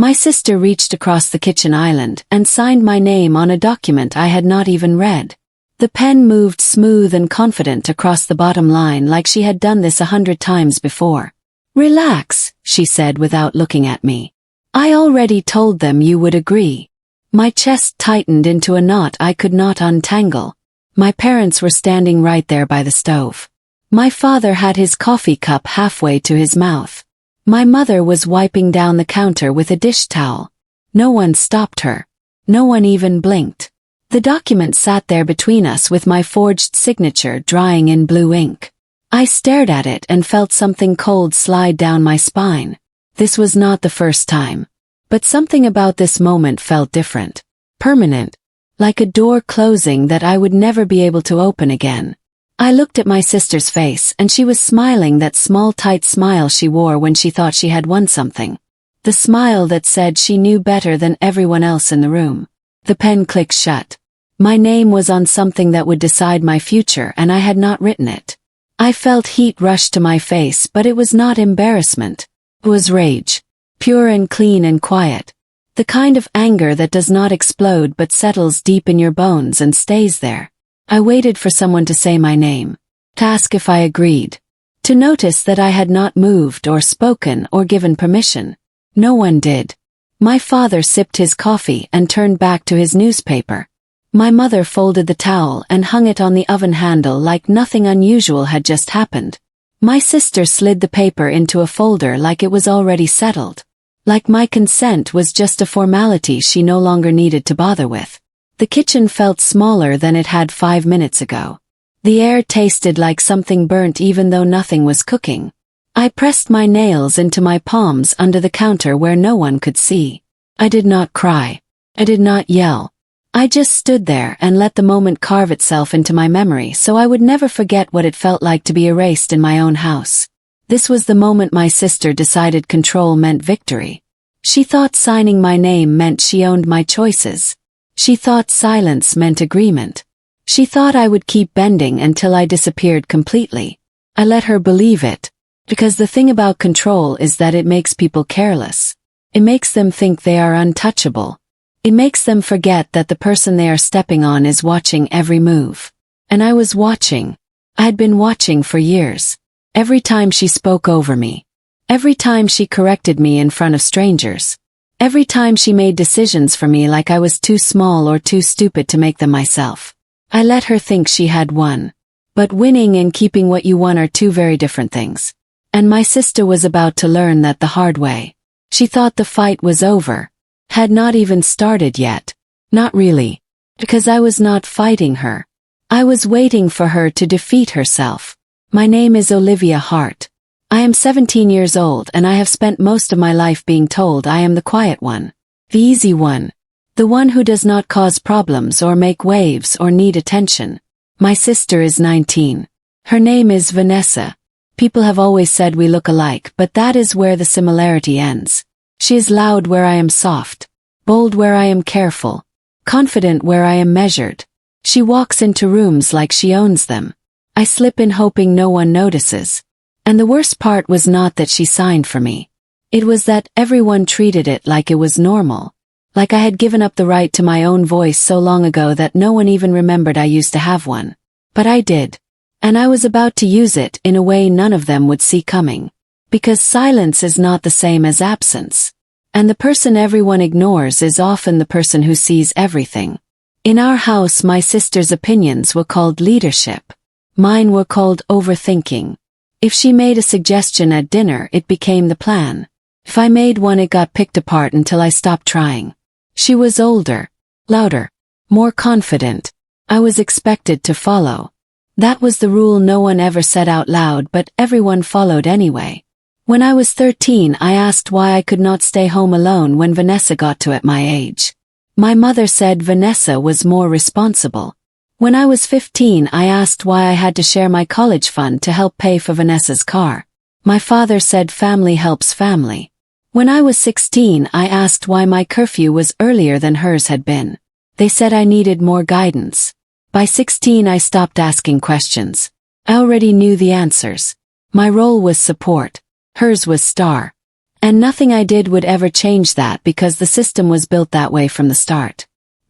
My sister reached across the kitchen island and signed my name on a document I had not even read. The pen moved smooth and confident across the bottom line like she had done this 100 times before. "Relax," she said without looking at me. "I already told them you would agree." My chest tightened into a knot I could not untangle. My parents were standing right there by the stove. My father had his coffee cup halfway to his mouth. My mother was wiping down the counter with a dish towel. No one stopped her. No one even blinked. The document sat there between us with my forged signature drying in blue ink. I stared at it and felt something cold slide down my spine. This was not the first time. But something about this moment felt different. Permanent. Like a door closing that I would never be able to open again. I looked at my sister's face and she was smiling that small tight smile she wore when she thought she had won something. The smile that said she knew better than everyone else in the room. The pen clicked shut. My name was on something that would decide my future and I had not written it. I felt heat rush to my face, but it was not embarrassment. It was rage. Pure and clean and quiet. The kind of anger that does not explode but settles deep in your bones and stays there. I waited for someone to say my name. To ask if I agreed. To notice that I had not moved or spoken or given permission. No one did. My father sipped his coffee and turned back to his newspaper. My mother folded the towel and hung it on the oven handle like nothing unusual had just happened. My sister slid the paper into a folder like it was already settled. Like my consent was just a formality she no longer needed to bother with. The kitchen felt smaller than it had 5 minutes ago. The air tasted like something burnt even though nothing was cooking. I pressed my nails into my palms under the counter where no one could see. I did not cry. I did not yell. I just stood there and let the moment carve itself into my memory so I would never forget what it felt like to be erased in my own house. This was the moment my sister decided control meant victory. She thought signing my name meant she owned my choices. She thought silence meant agreement. She thought I would keep bending until I disappeared completely. I let her believe it. Because the thing about control is that it makes people careless. It makes them think they are untouchable. It makes them forget that the person they are stepping on is watching every move. And I was watching. I had been watching for years. Every time she spoke over me. Every time she corrected me in front of strangers. Every time she made decisions for me like I was too small or too stupid to make them myself. I let her think she had won. But winning and keeping what you won are two very different things. And my sister was about to learn that the hard way. She thought the fight was over. Had not even started yet. Not really. Because I was not fighting her. I was waiting for her to defeat herself. My name is Olivia Hart. I am 17 years old and I have spent most of my life being told I am the quiet one. The easy one. The one who does not cause problems or make waves or need attention. My sister is 19. Her name is Vanessa. People have always said we look alike, but that is where the similarity ends. She is loud where I am soft. Bold where I am careful. Confident where I am measured. She walks into rooms like she owns them. I slip in hoping no one notices. And the worst part was not that she signed for me. It was that everyone treated it like it was normal. Like I had given up the right to my own voice so long ago that no one even remembered I used to have one. But I did. And I was about to use it in a way none of them would see coming. Because silence is not the same as absence. And the person everyone ignores is often the person who sees everything. In our house, my sister's opinions were called leadership. Mine were called overthinking. If she made a suggestion at dinner, it became the plan. If I made one, it got picked apart until I stopped trying. She was older, louder, more confident. I was expected to follow. That was the rule no one ever said out loud, but everyone followed anyway. When I was 13, I asked why I could not stay home alone when Vanessa got to at my age. My mother said Vanessa was more responsible. When I was 15, I asked why I had to share my college fund to help pay for Vanessa's car. My father said family helps family. When I was 16, I asked why my curfew was earlier than hers had been. They said I needed more guidance. By 16, I stopped asking questions. I already knew the answers. My role was support. Hers was star. And nothing I did would ever change that because the system was built that way from the start.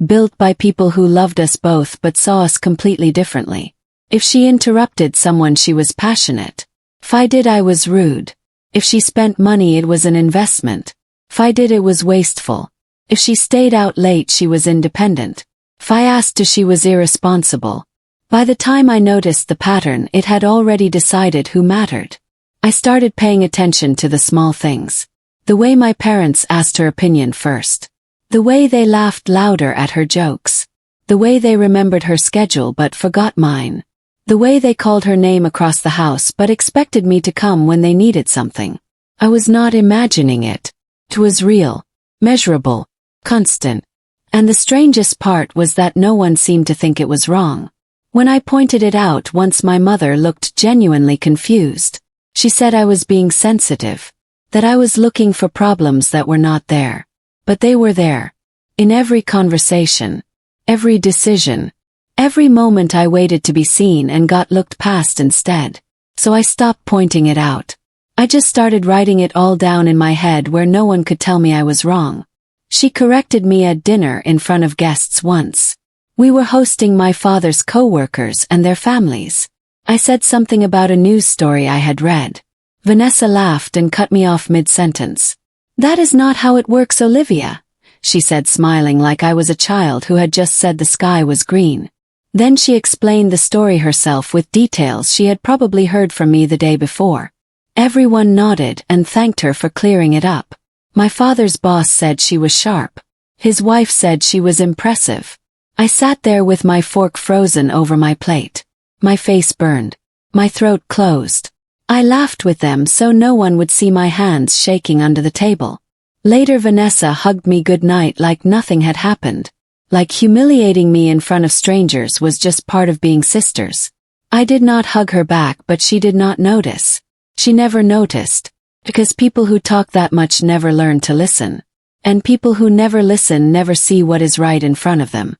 Built by people who loved us both but saw us completely differently. If she interrupted someone, she was passionate. If I did, I was rude. If she spent money, it was an investment. If I did, it was wasteful. If she stayed out late, she was independent. If I asked to, she was irresponsible. By the time I noticed the pattern, it had already decided who mattered. I started paying attention to the small things. The way my parents asked her opinion first. The way they laughed louder at her jokes. The way they remembered her schedule but forgot mine. The way they called her name across the house but expected me to come when they needed something. I was not imagining it. It was real, measurable, constant. And the strangest part was that no one seemed to think it was wrong. When I pointed it out once, my mother looked genuinely confused. She said I was being sensitive. That I was looking for problems that were not there. But they were there. In every conversation. Every decision. Every moment I waited to be seen and got looked past instead. So I stopped pointing it out. I just started writing it all down in my head where no one could tell me I was wrong. She corrected me at dinner in front of guests once. We were hosting my father's co-workers and their families. I said something about a news story I had read. Vanessa laughed and cut me off mid-sentence. "That is not how it works, Olivia," she said, smiling like I was a child who had just said the sky was green. Then she explained the story herself with details she had probably heard from me the day before. Everyone nodded and thanked her for clearing it up. My father's boss said she was sharp. His wife said she was impressive. I sat there with my fork frozen over my plate. My face burned. My throat closed. I laughed with them so no one would see my hands shaking under the table. Later, Vanessa hugged me goodnight like nothing had happened. Like humiliating me in front of strangers was just part of being sisters. I did not hug her back, but she did not notice. She never noticed. Because people who talk that much never learn to listen. And people who never listen never see what is right in front of them.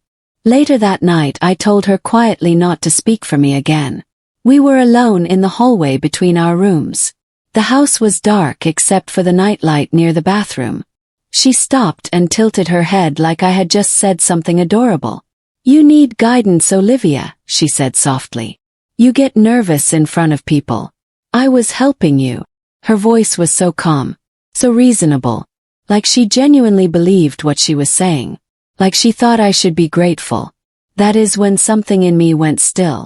Later that night, I told her quietly not to speak for me again. We were alone in the hallway between our rooms. The house was dark except for the nightlight near the bathroom. She stopped and tilted her head like I had just said something adorable. "You need guidance, Olivia," she said softly. "You get nervous in front of people. I was helping you." Her voice was so calm, so reasonable, like she genuinely believed what she was saying. Like she thought I should be grateful. That is when something in me went still.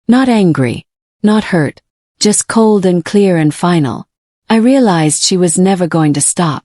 Not angry, not hurt, just cold and clear and final. I realized she was never going to stop.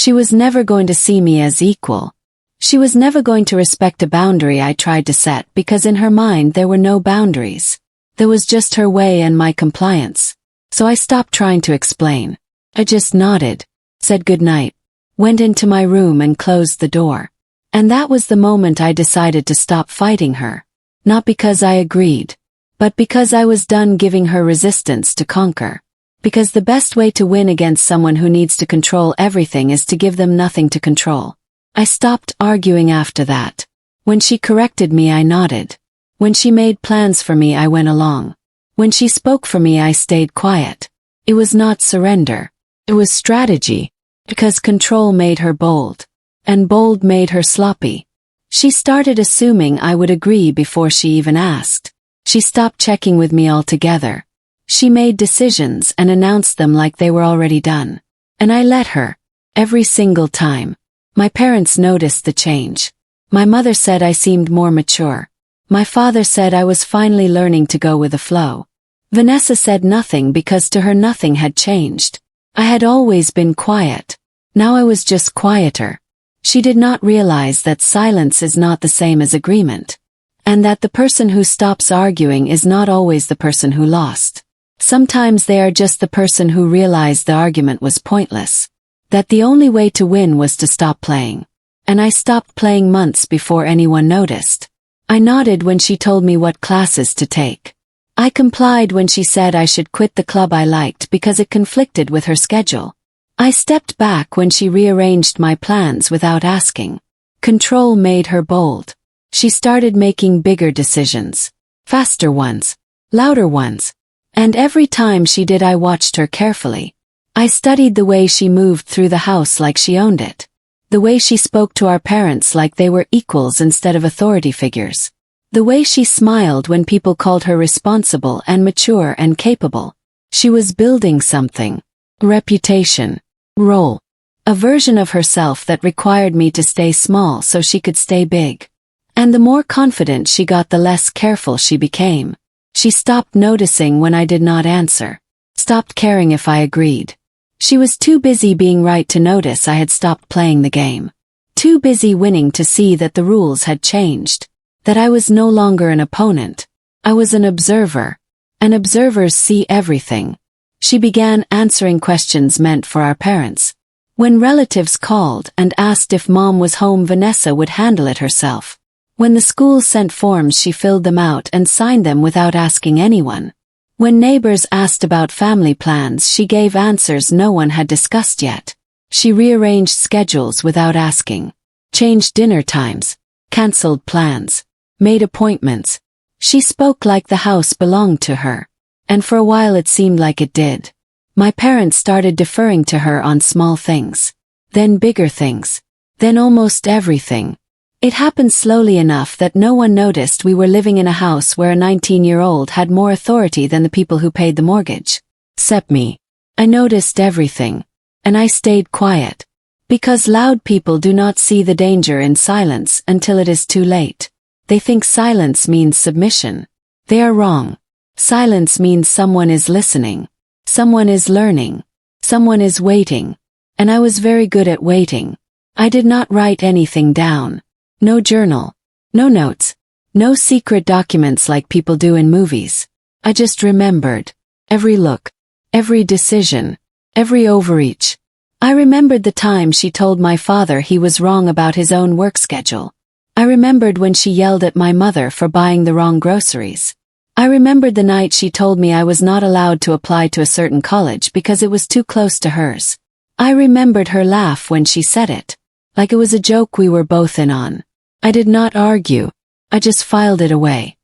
She was never going to see me as equal. She was never going to respect a boundary I tried to set because in her mind there were no boundaries. There was just her way and my compliance. So I stopped trying to explain. I just nodded, said goodnight, went into my room and closed the door. And that was the moment I decided to stop fighting her. Not because I agreed, but because I was done giving her resistance to conquer. Because the best way to win against someone who needs to control everything is to give them nothing to control. I stopped arguing after that. When she corrected me, I nodded. When she made plans for me, I went along. When she spoke for me, I stayed quiet. It was not surrender. It was strategy. Because control made her bold. And bold made her sloppy. She started assuming I would agree before she even asked. She stopped checking with me altogether. She made decisions and announced them like they were already done. And I let her. Every single time. My parents noticed the change. My mother said I seemed more mature. My father said I was finally learning to go with the flow. Vanessa said nothing because to her nothing had changed. I had always been quiet. Now I was just quieter. She did not realize that silence is not the same as agreement. And that the person who stops arguing is not always the person who lost. Sometimes they are just the person who realized the argument was pointless. That the only way to win was to stop playing. And I stopped playing months before anyone noticed. I nodded when she told me what classes to take. I complied when she said I should quit the club I liked because it conflicted with her schedule. I stepped back when she rearranged my plans without asking. Control made her bold. She started making bigger decisions. Faster ones. Louder ones. And every time she did, I watched her carefully. I studied the way she moved through the house like she owned it. The way she spoke to our parents like they were equals instead of authority figures. The way she smiled when people called her responsible and mature and capable. She was building something. Reputation. Role. A version of herself that required me to stay small so she could stay big. And the more confident she got, the less careful she became. She stopped noticing when I did not answer. Stopped caring if I agreed. She was too busy being right to notice I had stopped playing the game. Too busy winning to see that the rules had changed. That I was no longer an opponent. I was an observer. And observers see everything. She began answering questions meant for our parents. When relatives called and asked if Mom was home, Vanessa would handle it herself. When the school sent forms, she filled them out and signed them without asking anyone. When neighbors asked about family plans, she gave answers no one had discussed yet. She rearranged schedules without asking. Changed dinner times. Cancelled plans. Made appointments. She spoke like the house belonged to her. And for a while it seemed like it did. My parents started deferring to her on small things. Then bigger things. Then almost everything. It happened slowly enough that no one noticed we were living in a house where a 19-year-old had more authority than the people who paid the mortgage. Except me. I noticed everything. And I stayed quiet. Because loud people do not see the danger in silence until it is too late. They think silence means submission. They are wrong. Silence means someone is listening. Someone is learning. Someone is waiting. And I was very good at waiting. I did not write anything down. No journal. No notes. No secret documents like people do in movies. I just remembered. Every look. Every decision. Every overreach. I remembered the time she told my father he was wrong about his own work schedule. I remembered when she yelled at my mother for buying the wrong groceries. I remembered the night she told me I was not allowed to apply to a certain college because it was too close to hers. I remembered her laugh when she said it. Like it was a joke we were both in on. I did not argue. I just filed it away.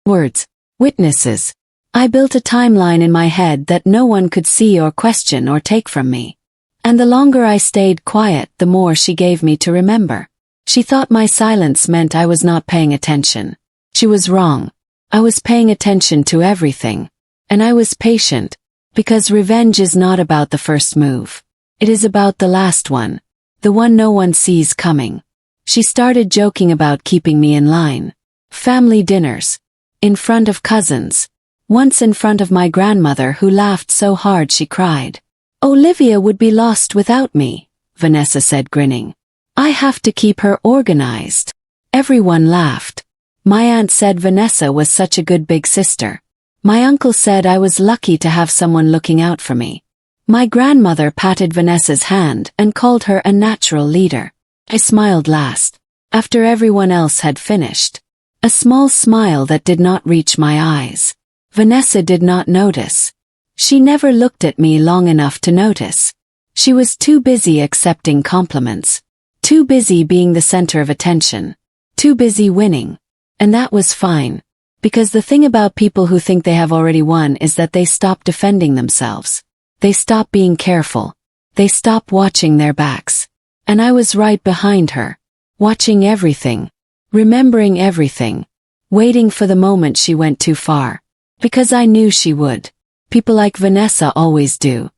Words. Witnesses. I built a timeline in my head that no one could see or question or take from me. And the longer I stayed quiet, the more she gave me to remember. She thought my silence meant I was not paying attention. She was wrong. I was paying attention to everything. And I was patient. Because revenge is not about the first move. It is about the last one. The one no one sees coming. She started joking about keeping me in line. Family dinners. In front of cousins. Once in front of my grandmother, who laughed so hard she cried. Olivia would be lost without me, Vanessa said, grinning. I have to keep her organized. Everyone laughed. My aunt said Vanessa was such a good big sister. My uncle said I was lucky to have someone looking out for me. My grandmother patted Vanessa's hand and called her a natural leader. I smiled last, after everyone else had finished. A small smile that did not reach my eyes. Vanessa did not notice. She never looked at me long enough to notice. She was too busy accepting compliments. Too busy being the center of attention. Too busy winning. And that was fine. Because the thing about people who think they have already won is that they stop defending themselves. They stop being careful. They stop watching their backs. And I was right behind her. Watching everything. Remembering everything. Waiting for the moment she went too far. Because I knew she would. People like Vanessa always do.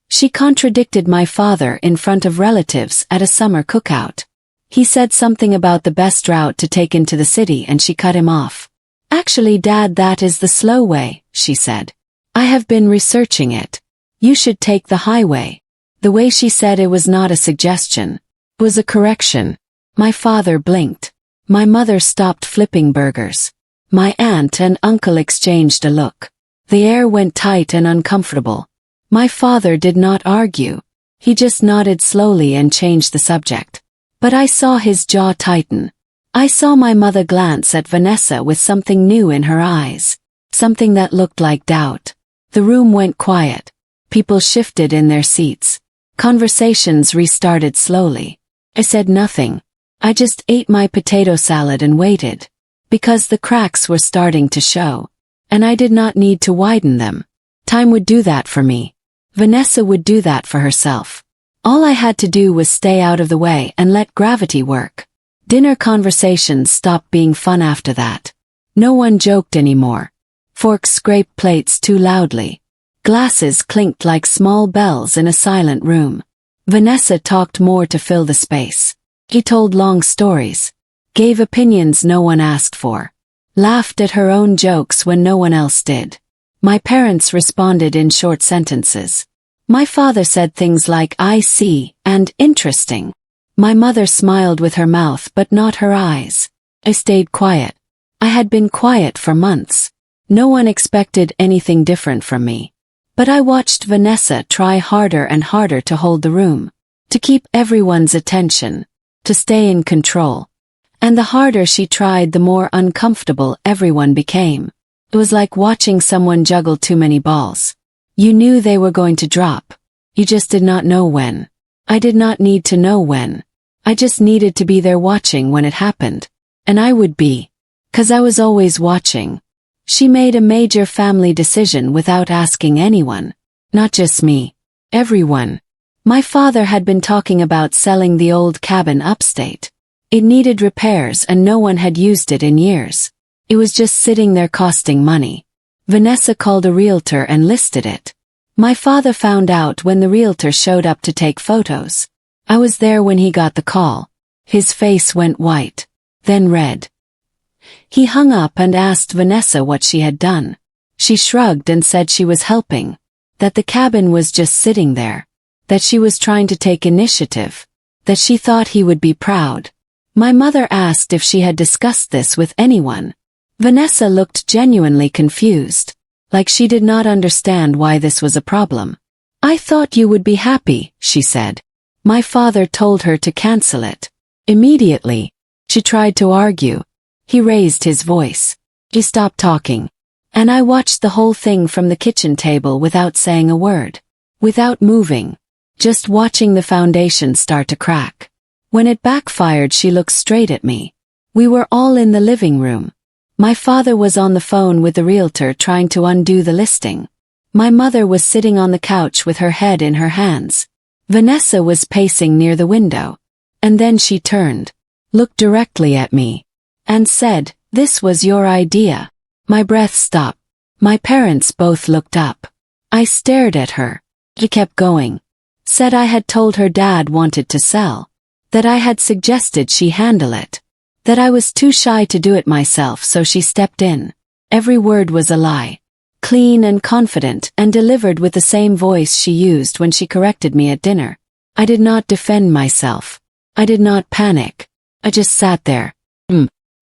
She contradicted my father in front of relatives at a summer cookout. He said something about the best route to take into the city and she cut him off. Actually, Dad, that is the slow way, she said. I have been researching it. You should take the highway. The way she said it was not a suggestion. It was a correction. My father blinked. My mother stopped flipping burgers. My aunt and uncle exchanged a look. The air went tight and uncomfortable. My father did not argue. He just nodded slowly and changed the subject. But I saw his jaw tighten. I saw my mother glance at Vanessa with something new in her eyes. Something that looked like doubt. The room went quiet. People shifted in their seats. Conversations restarted slowly. I said nothing. I just ate my potato salad and waited. Because the cracks were starting to show. And I did not need to widen them. Time would do that for me. Vanessa would do that for herself. All I had to do was stay out of the way and let gravity work. Dinner conversations stopped being fun after that. No one joked anymore. Forks scraped plates too loudly. Glasses clinked like small bells in a silent room. Vanessa talked more to fill the space. She told long stories, gave opinions no one asked for, laughed at her own jokes when no one else did. My parents responded in short sentences. My father said things like "I see" and "interesting." My mother smiled with her mouth but not her eyes. I stayed quiet. I had been quiet for months. No one expected anything different from me. But I watched Vanessa try harder and harder to hold the room, to keep everyone's attention, to stay in control. And the harder she tried, the more uncomfortable everyone became. It was like watching someone juggle too many balls. You knew they were going to drop. You just did not know when. I did not need to know when. I just needed to be there watching when it happened. And I would be. 'Cause I was always watching. She made a major family decision without asking anyone. Not just me. Everyone. My father had been talking about selling the old cabin upstate. It needed repairs and no one had used it in years. It was just sitting there costing money. Vanessa called a realtor and listed it. My father found out when the realtor showed up to take photos. I was there when he got the call. His face went white, then red. He hung up and asked Vanessa what she had done. She shrugged and said she was helping, that the cabin was just sitting there, that she was trying to take initiative, that she thought he would be proud. My mother asked if she had discussed this with anyone. Vanessa looked genuinely confused, like she did not understand why this was a problem. "I thought you would be happy," she said. My father told her to cancel it. Immediately, she tried to argue. He raised his voice. She stopped talking. And I watched the whole thing from the kitchen table without saying a word. Without moving. Just watching the foundation start to crack. When it backfired, she looked straight at me. We were all in the living room. My father was on the phone with the realtor trying to undo the listing. My mother was sitting on the couch with her head in her hands. Vanessa was pacing near the window. And then she turned, looked directly at me, and said, "This was your idea." My breath stopped. My parents both looked up. I stared at her. She kept going. Said I had told her dad wanted to sell. That I had suggested she handle it. That I was too shy to do it myself, so she stepped in. Every word was a lie. Clean and confident, and delivered with the same voice she used when she corrected me at dinner. I did not defend myself. I did not panic. I just sat there.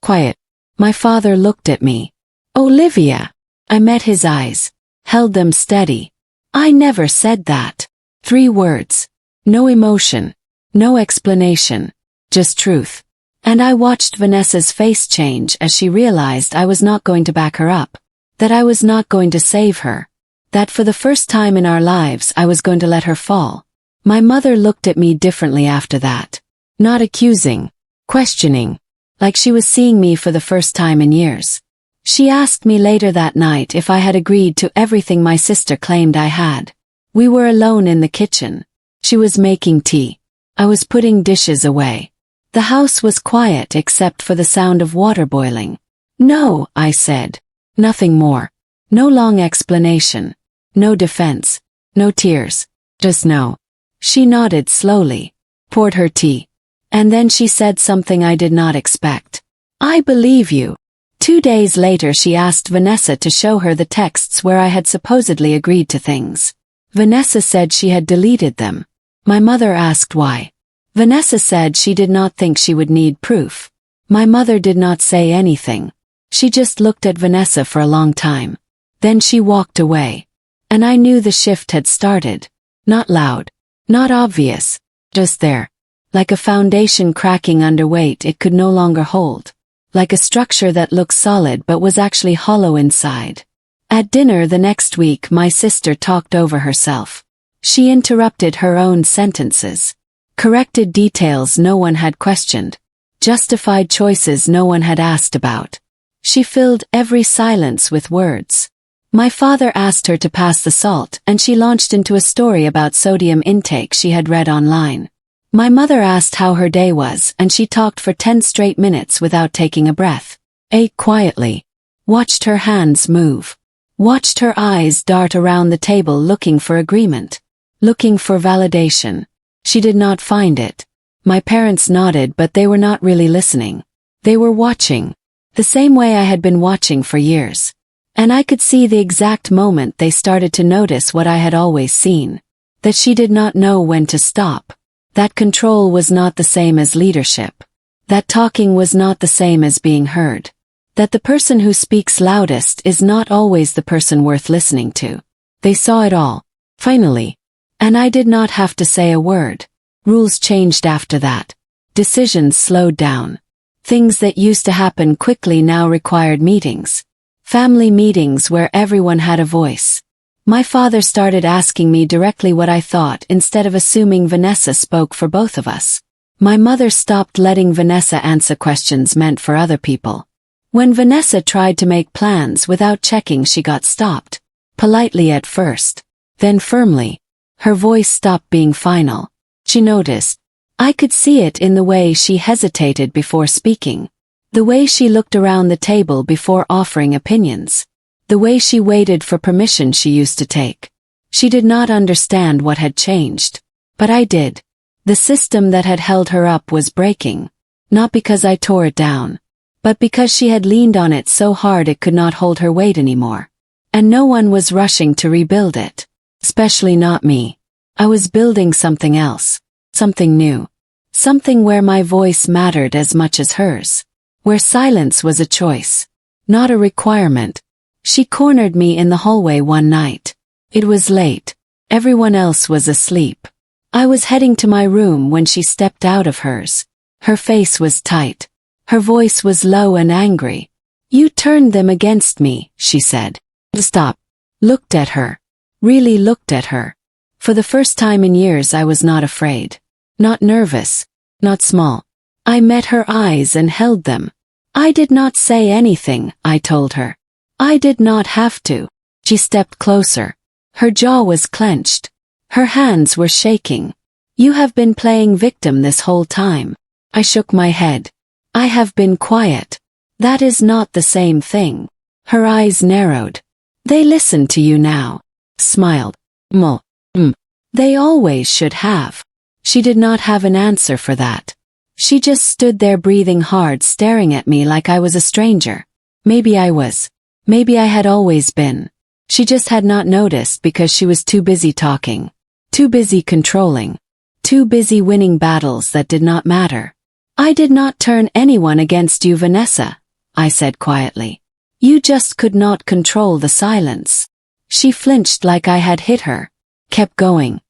Quiet. My father looked at me. "Olivia." I met his eyes. Held them steady. "I never said that." 3 words. No emotion. No explanation. Just truth. And I watched Vanessa's face change as she realized I was not going to back her up. That I was not going to save her. That for the first time in our lives I was going to let her fall. My mother looked at me differently after that. Not accusing. Questioning. Like she was seeing me for the first time in years. She asked me later that night if I had agreed to everything my sister claimed I had. We were alone in the kitchen. She was making tea. I was putting dishes away. The house was quiet except for the sound of water boiling. "No," I said. Nothing more. No long explanation. No defense. No tears. Just no. She nodded slowly. Poured her tea. And then she said something I did not expect. "I believe you." 2 days later she asked Vanessa to show her the texts where I had supposedly agreed to things. Vanessa said she had deleted them. My mother asked why. Vanessa said she did not think she would need proof. My mother did not say anything. She just looked at Vanessa for a long time. Then she walked away. And I knew the shift had started. Not loud. Not obvious. Just there. Like a foundation cracking under weight it could no longer hold. Like a structure that looked solid but was actually hollow inside. At dinner the next week my sister talked over herself. She interrupted her own sentences. Corrected details no one had questioned. Justified choices no one had asked about. She filled every silence with words. My father asked her to pass the salt, and she launched into a story about sodium intake she had read online. My mother asked how her day was, and she talked for 10 straight minutes without taking a breath. Ate quietly. Watched her hands move. Watched her eyes dart around the table looking for agreement. Looking for validation. She did not find it. My parents nodded, but they were not really listening. They were watching. The same way I had been watching for years. And I could see the exact moment they started to notice what I had always seen. That she did not know when to stop. That control was not the same as leadership. That talking was not the same as being heard. That the person who speaks loudest is not always the person worth listening to. They saw it all. Finally. And I did not have to say a word. Rules changed after that. Decisions slowed down. Things that used to happen quickly now required meetings. Family meetings where everyone had a voice. My father started asking me directly what I thought instead of assuming Vanessa spoke for both of us. My mother stopped letting Vanessa answer questions meant for other people. When Vanessa tried to make plans without checking, she got stopped. Politely at first. Then firmly. Her voice stopped being final. She noticed. I could see it in the way she hesitated before speaking. The way she looked around the table before offering opinions. The way she waited for permission she used to take. She did not understand what had changed. But I did. The system that had held her up was breaking. Not because I tore it down. But because she had leaned on it so hard it could not hold her weight anymore. And no one was rushing to rebuild it. Especially not me. I was building something else. Something new. Something where my voice mattered as much as hers. Where silence was a choice. Not a requirement. She cornered me in the hallway one night. It was late. Everyone else was asleep. I was heading to my room when she stepped out of hers. Her face was tight. Her voice was low and angry. You turned them against me, she said. Stop. Looked at her. Really looked at her. For the first time in years I was not afraid. Not nervous. Not small. I met her eyes and held them. I did not say anything, I told her. I did not have to. She stepped closer. Her jaw was clenched. Her hands were shaking. You have been playing victim this whole time. I shook my head. I have been quiet. That is not the same thing. Her eyes narrowed. They listen to you now. Smiled. They always should have. She did not have an answer for that. She just stood there breathing hard, staring at me like I was a stranger. Maybe I was. Maybe I had always been. She just had not noticed because she was too busy talking. Too busy controlling. Too busy winning battles that did not matter. I did not turn anyone against you, Vanessa, I said quietly. You just could not control the silence. She flinched like I had hit her. Kept going.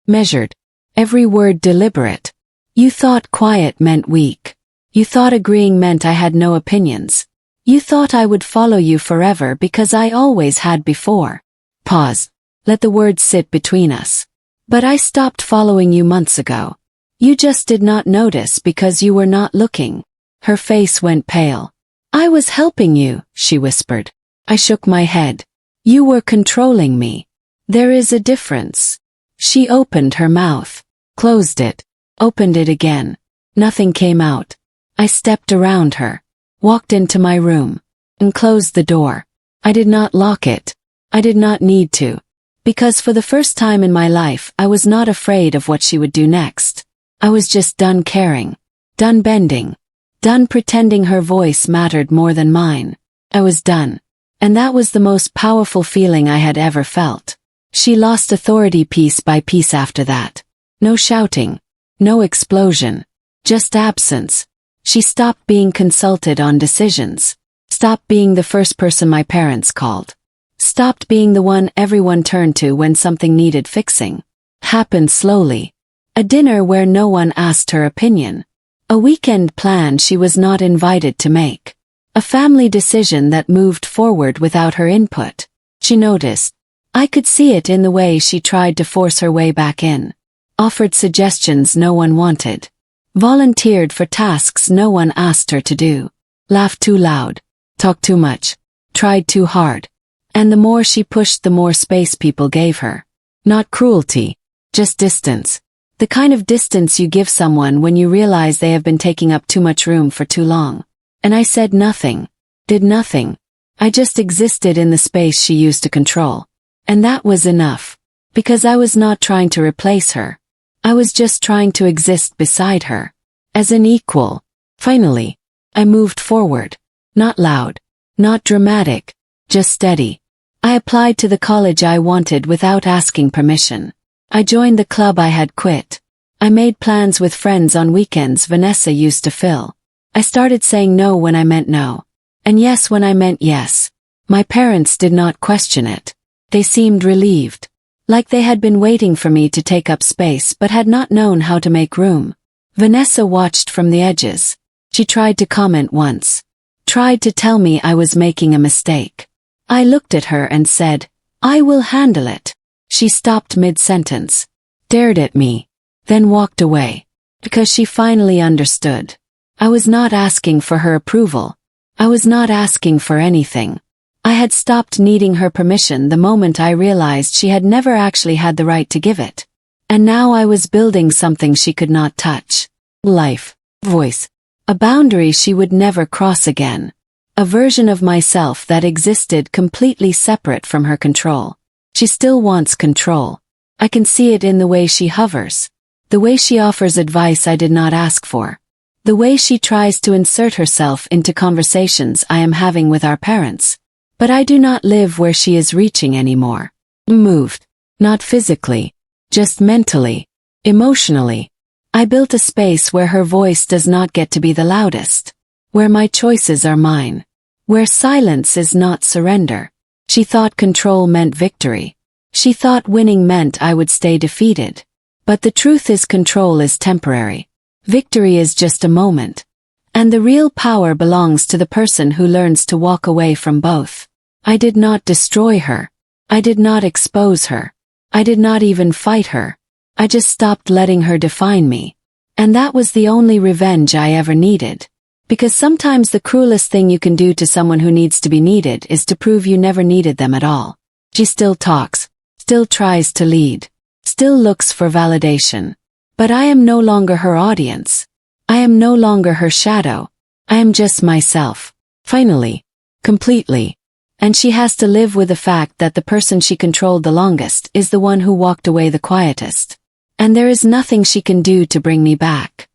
Measured. Every word deliberate. You thought quiet meant weak. You thought agreeing meant I had no opinions. You thought I would follow you forever because I always had before. Pause. Let the words sit between us. But I stopped following you months ago. You just did not notice because you were not looking. Her face went pale. I was helping you, she whispered. I shook my head. You were controlling me. There is a difference. She opened her mouth. Closed it. Opened it again. Nothing came out. I stepped around her. Walked into my room. And closed the door. I did not lock it. I did not need to. Because for the first time in my life I was not afraid of what she would do next. I was just done caring. Done bending. Done pretending her voice mattered more than mine. I was done. And that was the most powerful feeling I had ever felt. She lost authority piece by piece after that. No shouting. No explosion. Just absence. She stopped being consulted on decisions. Stopped being the first person my parents called. Stopped being the one everyone turned to when something needed fixing. Happened slowly. A dinner where no one asked her opinion. A weekend plan she was not invited to make. A family decision that moved forward without her input. She noticed. I could see it in the way she tried to force her way back in. Offered suggestions no one wanted. Volunteered for tasks no one asked her to do. Laughed too loud. Talked too much. Tried too hard. And the more she pushed, the more space people gave her. Not cruelty, just distance. The kind of distance you give someone when you realize they have been taking up too much room for too long. And I said nothing, did nothing. I just existed in the space she used to control. And that was enough. Because I was not trying to replace her. I was just trying to exist beside her. As an equal. Finally, I moved forward. Not loud. Not dramatic. Just steady. I applied to the college I wanted without asking permission. I joined the club I had quit. I made plans with friends on weekends Vanessa used to fill. I started saying no when I meant no. And yes when I meant yes. My parents did not question it. They seemed relieved. Like they had been waiting for me to take up space but had not known how to make room. Vanessa watched from the edges. She tried to comment once. Tried to tell me I was making a mistake. I looked at her and said, "I will handle it." She stopped mid-sentence, stared at me, then walked away. Because she finally understood. I was not asking for her approval. I was not asking for anything. I had stopped needing her permission the moment I realized she had never actually had the right to give it. And now I was building something she could not touch. Life. Voice. A boundary she would never cross again. A version of myself that existed completely separate from her control. She still wants control. I can see it in the way she hovers. The way she offers advice I did not ask for. The way she tries to insert herself into conversations I am having with our parents. But I do not live where she is reaching anymore. Moved. Not physically. Just mentally. Emotionally. I built a space where her voice does not get to be the loudest. Where my choices are mine. Where silence is not surrender. She thought control meant victory. She thought winning meant I would stay defeated. But the truth is control is temporary. Victory is just a moment. And the real power belongs to the person who learns to walk away from both. I did not destroy her. I did not expose her. I did not even fight her. I just stopped letting her define me. And that was the only revenge I ever needed. Because sometimes the cruelest thing you can do to someone who needs to be needed is to prove you never needed them at all. She still talks, still tries to lead, still looks for validation. But I am no longer her audience. I am no longer her shadow. I am just myself. Finally. Completely. And she has to live with the fact that the person she controlled the longest is the one who walked away the quietest. And there is nothing she can do to bring me back.